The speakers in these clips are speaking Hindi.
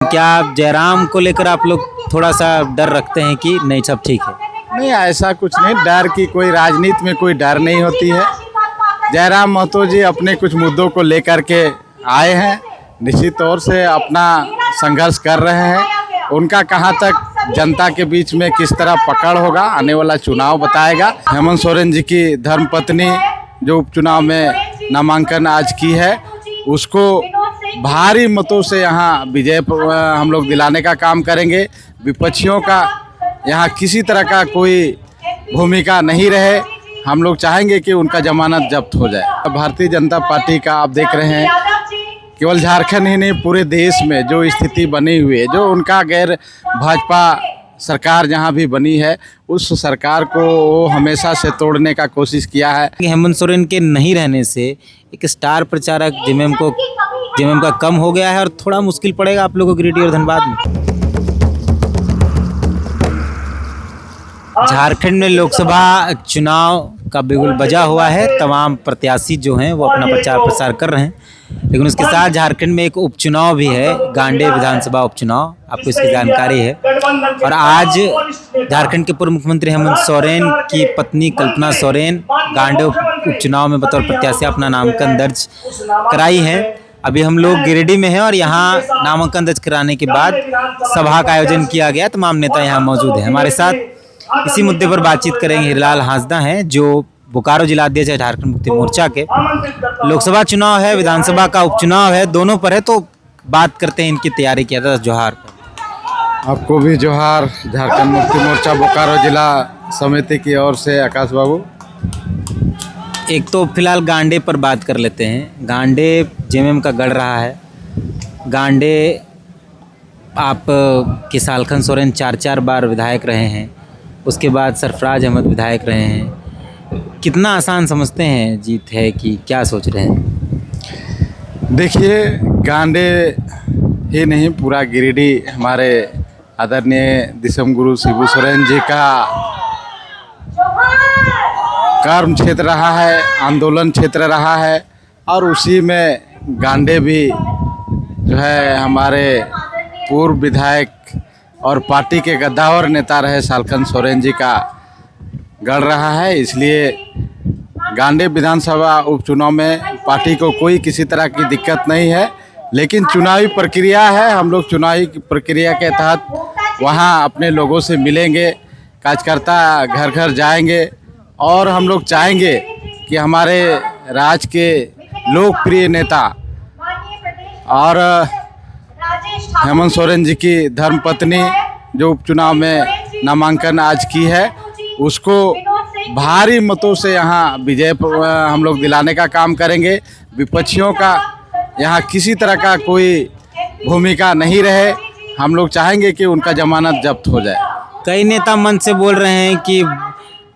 क्या जयराम को लेकर आप लोग थोड़ा सा डर रखते हैं कि नहीं सब ठीक है? नहीं, ऐसा कुछ नहीं। डर की कोई राजनीति में कोई डर नहीं होती है। जयराम महतो जी अपने कुछ मुद्दों को लेकर के आए हैं, निश्चित तौर से अपना संघर्ष कर रहे हैं। उनका कहाँ तक जनता के बीच में किस तरह पकड़ होगा, आने वाला चुनाव बताएगा। हेमंत सोरेन जी की धर्मपत्नी जो उपचुनाव में नामांकन आज की है, उसको भारी मतों से यहाँ विजय हम लोग दिलाने का काम करेंगे। विपक्षियों का यहाँ किसी तरह का कोई भूमिका नहीं रहे। हम लोग चाहेंगे कि उनका जमानत जब्त हो जाए। भारतीय जनता पार्टी का आप देख रहे हैं, केवल झारखंड ही नहीं पूरे देश में जो स्थिति बनी हुई है, जो उनका गैर भाजपा सरकार जहां भी बनी है, उस सरकार को वो हमेशा से तोड़ने का कोशिश किया है। हेमंत सोरेन के नहीं रहने से एक स्टार प्रचारक जेएमएम का कम हो गया है और थोड़ा मुश्किल पड़ेगा आप लोगों को गिरिडीह और धनबाद में। झारखंड में लोकसभा चुनाव का बिगुल बजा हुआ है। तमाम प्रत्याशी जो हैं वो अपना प्रचार प्रसार कर रहे हैं, लेकिन उसके साथ झारखंड में एक उपचुनाव भी है, गांडे विधानसभा उपचुनाव। आपको इसकी जानकारी है। और आज झारखंड के पूर्व मुख्यमंत्री हेमंत सोरेन की पत्नी कल्पना सोरेन गांडे उपचुनाव में बतौर प्रत्याशी अपना नामांकन दर्ज कराई है। अभी हम लोग गिरिडीह में हैं और यहाँ नामांकन दर्ज कराने के बाद सभा का आयोजन किया गया। तमाम नेता यहाँ मौजूद हैं। हमारे साथ इसी मुद्दे पर बातचीत करेंगे हीरालाल हांसदा हैं, जो बोकारो जिला अध्यक्ष है झारखंड मुक्ति मोर्चा के। लोकसभा चुनाव है, विधानसभा का उपचुनाव है, दोनों पर है, तो बात करते हैं इनकी तैयारी की। जोहार। आपको भी जोहार। झारखंड मुक्ति मोर्चा बोकारो जिला समिति की ओर से आकाश बाबू। एक तो फिलहाल गांडे पर बात कर लेते हैं। गांडे जेएमएम का गढ़ रहा है। गांडे आप के सालखन सोरेन 4 बार विधायक रहे हैं, उसके बाद सरफराज अहमद विधायक रहे हैं। कितना आसान समझते हैं जीत है कि क्या सोच रहे हैं? देखिए, गांडे ही नहीं पूरा गिरिडीह हमारे आदरणीय दिसम गुरु शिबू सोरेन जी का कर्म क्षेत्र रहा है, आंदोलन क्षेत्र रहा है, और उसी में गांडे भी जो है हमारे पूर्व विधायक और पार्टी के गद्दावर नेता रहे सालखन सोरेन जी का गढ़ रहा है। इसलिए गांडे विधानसभा उपचुनाव में पार्टी को कोई किसी तरह की दिक्कत नहीं है, लेकिन चुनावी प्रक्रिया है। हम लोग चुनावी प्रक्रिया के तहत वहां अपने लोगों से मिलेंगे, कार्यकर्ता घर घर जाएंगे, और हम लोग चाहेंगे कि हमारे राज्य के लोकप्रिय नेता और हेमंत सोरेन जी की धर्मपत्नी जो उपचुनाव में नामांकन आज की है, उसको भारी मतों से यहाँ विजय हम लोग दिलाने का काम करेंगे। विपक्षियों का यहाँ किसी तरह का कोई भूमिका नहीं रहे। हम लोग चाहेंगे कि उनका जमानत जब्त हो जाए। कई नेता मन से बोल रहे हैं कि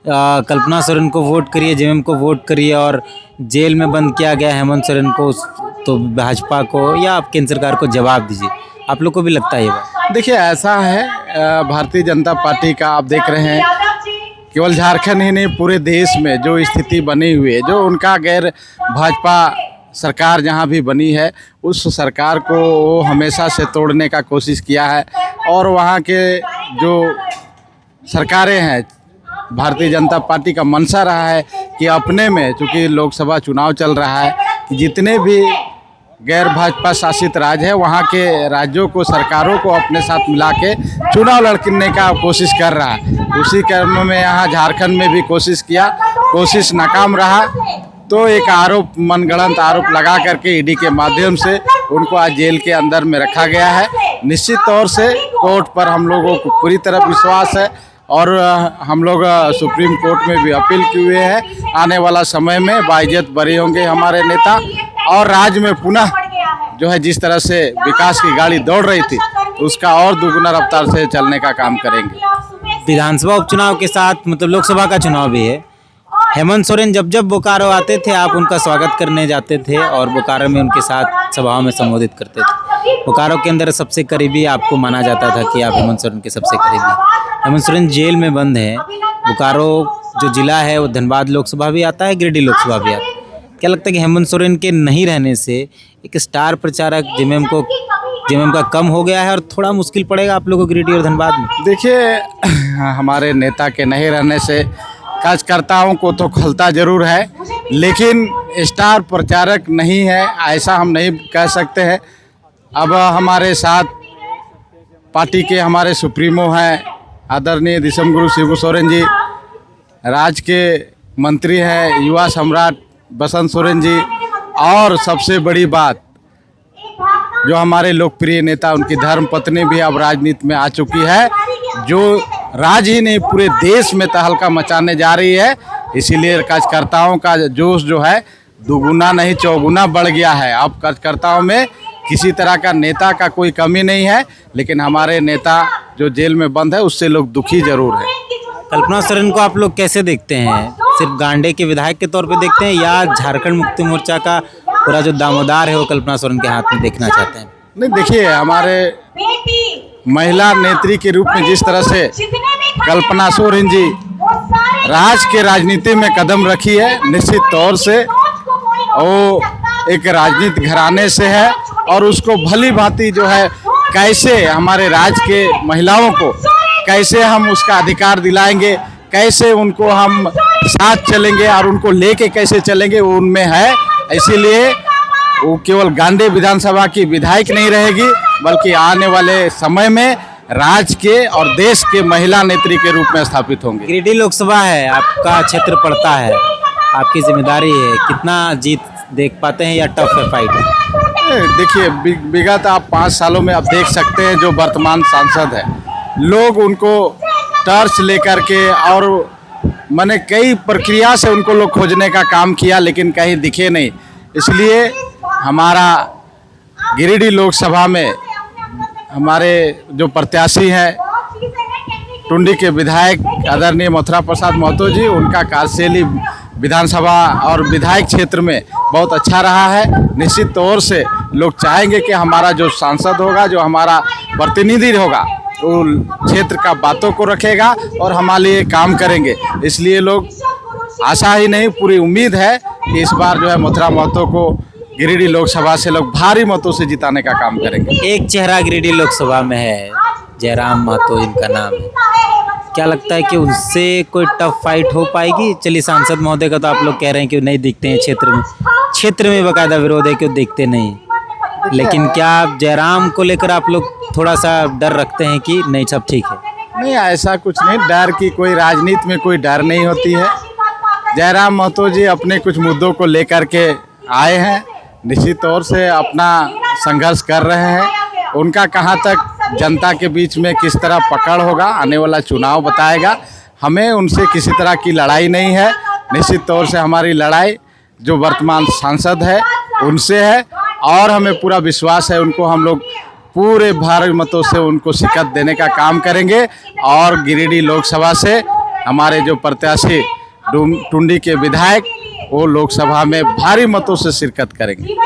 कल्पना सोरेन को वोट करिए, जेएमएम को वोट करिए, और जेल में बंद किया गया हेमंत सोरेन को, तो भाजपा को या आप केंद्र सरकार को जवाब दीजिए। आप लोग को भी लगता है ये बात? देखिए, ऐसा है, भारतीय जनता पार्टी का आप देख रहे हैं, केवल झारखंड ही नहीं पूरे देश में जो स्थिति बनी हुई है, जो उनका गैर भाजपा सरकार जहां भी बनी है, उस सरकार को वो हमेशा से तोड़ने का कोशिश किया है। और वहां के जो सरकारें हैं, भारतीय जनता पार्टी का मंशा रहा है कि अपने में, चूँकि लोकसभा चुनाव चल रहा है, कि जितने भी गैर भाजपा शासित राज्य है, वहाँ के राज्यों को, सरकारों को अपने साथ मिला के चुनाव लड़ने का कोशिश कर रहा है। उसी क्रम में यहाँ झारखंड में भी कोशिश किया, कोशिश नाकाम रहा, तो एक आरोप, मनगढ़ंत आरोप लगा करके ईडी के माध्यम से उनको आज जेल के अंदर में रखा गया है। निश्चित तौर से कोर्ट पर हम लोगों को पूरी तरह विश्वास है, और हम लोग सुप्रीम कोर्ट में भी अपील किए हुए हैं। आने वाला समय में बाइज्जत बरी होंगे हमारे नेता, और राज्य में पुनः जो है जिस तरह से विकास की गाड़ी दौड़ रही थी, उसका और दुगुना रफ्तार से चलने का काम करेंगे। विधानसभा उपचुनाव के साथ मतलब लोकसभा का चुनाव भी है। हेमंत सोरेन जब जब बोकारो आते थे, आप उनका स्वागत करने जाते थे और बोकारो में उनके साथ सभाओं में संबोधित करते थे। बोकारो के अंदर सबसे करीबी आपको माना जाता था कि आप हेमंत सोरेन के सबसे करीबी। हेमंत सोरेन जेल में बंद है। बोकारो जो जिला है वो धनबाद लोकसभा भी आता है, गिरिडीह लोकसभा भी आता है। क्या लगता है कि हेमंत सोरेन के नहीं रहने से एक स्टार प्रचारक जेएमएम जेएमएम का कम हो गया है और थोड़ा मुश्किल पड़ेगा आप लोगों को गिरिडीह और धनबाद में? देखिए, हमारे नेता के नहीं रहने से कार्यकर्ताओं को तो खलता जरूर है, लेकिन स्टार प्रचारक नहीं है ऐसा हम नहीं कह सकते हैं। अब हमारे साथ पार्टी के हमारे सुप्रीमो हैं आदरणीय दिसम गुरु शिबू सोरेन जी, राज्य के मंत्री हैं युवा सम्राट बसंत सोरेन जी, और सबसे बड़ी बात जो हमारे लोकप्रिय नेता उनकी धर्म पत्नी भी अब राजनीति में आ चुकी है, जो राज्य ही नहीं पूरे देश में तहलका मचाने जा रही है। इसीलिए कार्यकर्ताओं का जोश जो है दुगुना नहीं चौगुना बढ़ गया है। अब कार्यकर्ताओं में किसी तरह का नेता का कोई कमी नहीं है, लेकिन हमारे नेता जो जेल में बंद है उससे लोग दुखी जरूर है। कल्पना सोरेन को आप लोग कैसे देखते हैं? सिर्फ गांडे के विधायक के तौर पे देखते हैं या झारखंड मुक्ति मोर्चा का पूरा जो दामोदार है वो कल्पना सोरेन के हाथ में देखना चाहते हैं? नहीं, देखिए, हमारे महिला नेत्री के रूप में जिस तरह से कल्पना सोरेन जी राज्य के राजनीति में कदम रखी है, निश्चित तौर से वो एक राजनीतिक घराने से है और उसको भली भांति जो है कैसे हमारे राज्य के महिलाओं को कैसे हम उसका अधिकार दिलाएंगे, कैसे उनको हम साथ चलेंगे और उनको लेके कैसे चलेंगे वो उनमें है। इसीलिए वो केवल गांडे विधानसभा की विधायक नहीं रहेगी, बल्कि आने वाले समय में राज्य के और देश के महिला नेत्री के रूप में स्थापित होंगे। गिरिडीह लोकसभा है, आपका क्षेत्र पड़ता है, आपकी जिम्मेदारी है, कितना जीत देख पाते हैं या टफ है फाइट? देखिए, विगत आप 5 सालों में आप देख सकते हैं जो वर्तमान सांसद है, लोग उनको टर्च लेकर के और मैंने कई प्रक्रिया से उनको लोग खोजने का काम किया, लेकिन कहीं दिखे नहीं। इसलिए हमारा गिरिडीह लोकसभा में हमारे जो प्रत्याशी हैं टुंडी के विधायक आदरणीय मथुरा प्रसाद महतो जी, उनका कार्यशैली विधानसभा और विधायक क्षेत्र में बहुत अच्छा रहा है। निश्चित तौर से लोग चाहेंगे कि हमारा जो सांसद होगा, जो हमारा प्रतिनिधि होगा, वो क्षेत्र का बातों को रखेगा और हमारे लिए काम करेंगे। इसलिए लोग आशा ही नहीं पूरी उम्मीद है कि इस बार जो है मथुरा महतो को गिरिडीह लोकसभा से लोग भारी मतों से जिताने का काम करेंगे। एक चेहरा गिरिडीह लोकसभा में है, जयराम महतो इनका नाम है, क्या लगता है कि उनसे कोई टफ फाइट हो पाएगी? चलिए, सांसद महोदय का तो आप लोग कह रहे हैं कि नहीं दिखते हैं क्षेत्र में बाकायदा विरोध है कि वो दिखते नहीं, लेकिन क्या जयराम को लेकर आप लोग थोड़ा सा डर रखते हैं कि नहीं सब ठीक है? नहीं, ऐसा कुछ नहीं, डर की कोई राजनीति में कोई डर नहीं होती है। जयराम महतो जी अपने कुछ मुद्दों को लेकर के आए हैं, निश्चित तौर से अपना संघर्ष कर रहे हैं। उनका कहाँ तक जनता के बीच में किस तरह पकड़ होगा आने वाला चुनाव बताएगा। हमें उनसे किसी तरह की लड़ाई नहीं है। निश्चित तौर से हमारी लड़ाई जो वर्तमान सांसद है उनसे है और हमें पूरा विश्वास है उनको हम लोग पूरे भारी मतों से उनको शिकस्त देने का काम करेंगे और गिरिडीह लोकसभा से हमारे जो प्रत्याशी टुंडी के विधायक वो लोकसभा में भारी मतों से शिरकत करेंगे।